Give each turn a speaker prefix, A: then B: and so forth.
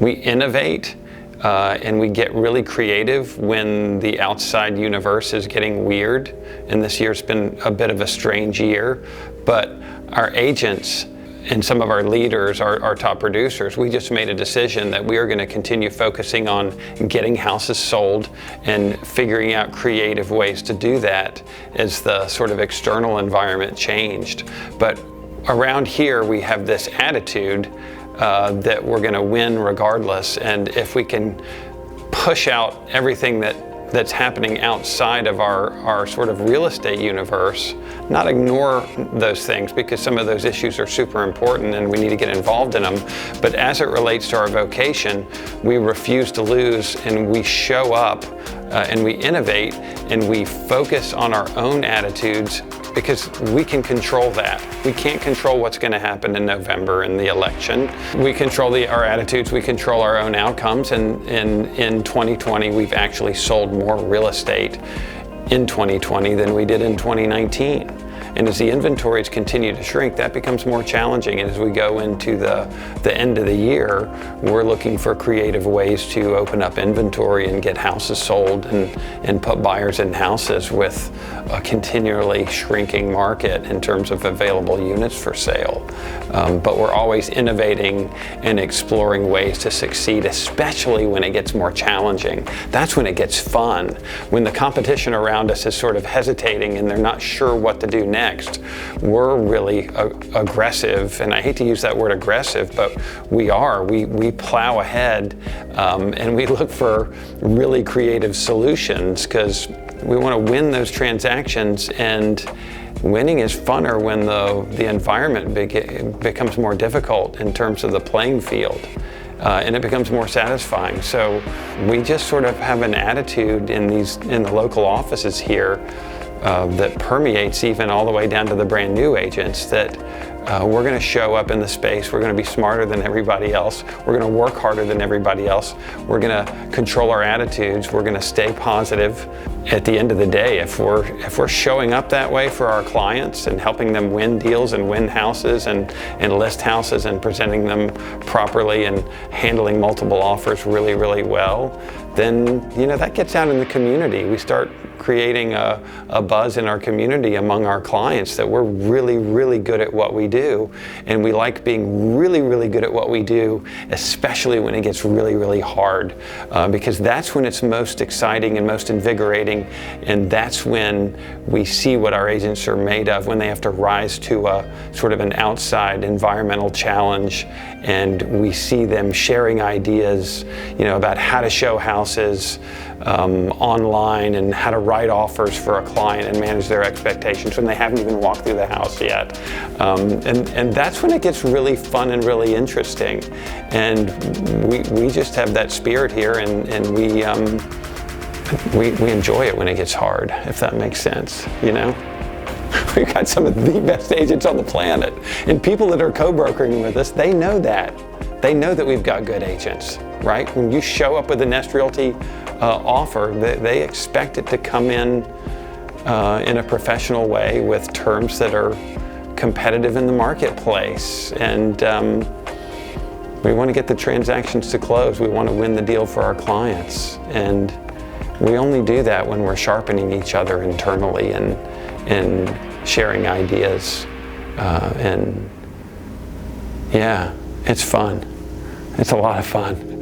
A: we innovate and we get really creative when the outside universe is getting weird. And this year's been a bit of a strange year, but our agents and some of our leaders, our top producers, we just made a decision that we are going to continue focusing on getting houses sold and figuring out creative ways to do that as the sort of external environment changed. But around here, we have this attitude that we're going to win regardless, and if we can push out everything that's happening outside of our sort of real estate universe, not ignore those things because some of those issues are super important and we need to get involved in them, but as it relates to our vocation, we refuse to lose and we show up and we innovate and we focus on our own attitudes because we can control that. We can't control what's going to happen in November in the election. We control our attitudes, we control our own outcomes, and in 2020 we've actually sold more real estate in 2020 than we did in 2019. And as the inventories continue to shrink, that becomes more challenging. And as we go into the end of the year, we're looking for creative ways to open up inventory and get houses sold and put buyers in houses with a continually shrinking market in terms of available units for sale. But we're always innovating and exploring ways to succeed, especially when it gets more challenging. That's when it gets fun. When the competition around us is sort of hesitating and they're not sure what to do next, we're really aggressive, and I hate to use that word aggressive, but we are. We plow ahead and we look for really creative solutions because we want to win those transactions, and winning is funner when the environment becomes more difficult in terms of the playing field. And it becomes more satisfying. So we just sort of have an attitude in the local offices here that permeates even all the way down to the brand new agents, that we're going to show up in the space, we're going to be smarter than everybody else, we're going to work harder than everybody else, we're going to control our attitudes, we're going to stay positive. At the end of the day, if we're showing up that way for our clients and helping them win deals and win houses and list houses and presenting them properly and handling multiple offers really, really well, then that gets out in the community. We start creating a buzz in our community among our clients that we're really, really good at what we do, and we like being really, really good at what we do, especially when it gets really, really hard, because that's when it's most exciting and most invigorating, and that's when we see what our agents are made of, when they have to rise to a sort of an outside environmental challenge, and we see them sharing ideas, about how to show houses online and how to write offers for a client and manage their expectations when they haven't even walked through the house yet. And that's when it gets really fun and really interesting. And we just have that spirit here, and we enjoy it when it gets hard, if that makes sense, We've got some of the best agents on the planet, and people that are co-brokering with us, they know that. They know that we've got good agents, right? When you show up with a Nest Realty offer, they expect it to come in a professional way with terms that are competitive in the marketplace. And we want to get the transactions to close. We want to win the deal for our clients. And we only do that when we're sharpening each other internally and sharing ideas. And yeah, it's fun. It's a lot of fun.